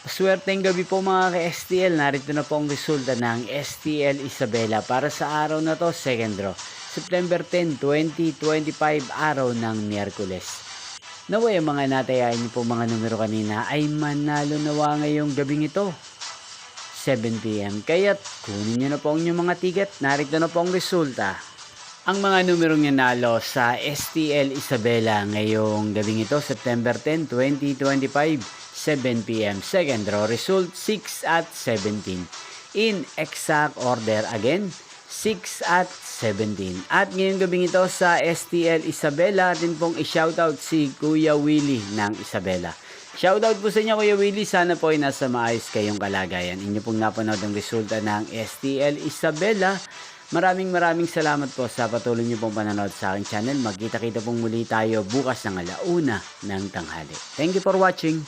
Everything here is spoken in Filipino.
Swerteng gabi po mga ka-STL. Narito na po ang resulta ng STL Isabela para sa araw na to, second draw. September 10, 2025, araw ng Miyerkules. Naway ang mga natayain niyo po mga numero kanina ay manalo nawa ngayong gabing ito, 7 PM. Kaya't kunin niyo na po ang inyong mga ticket. Narito na po ang resulta. Ang mga numerong nanalo sa STL Isabela ngayong gabing ito, September 10, 2025, 7 PM. Second draw result, 6 at 17. In exact order again, 6 at 17. At ngayong gabing ito sa STL Isabela, atin pong i-shoutout si Kuya Willie ng Isabela. Shoutout po sa inyo Kuya Willie, sana po ay nasa maayos kayong kalagayan. Inyo pong napanood ang resulta ng STL Isabela. Maraming salamat po sa patuloy niyo pong panonood sa aking channel. Magkita-kita pong muli tayo bukas ng alauna ng tanghali. Thank you for watching.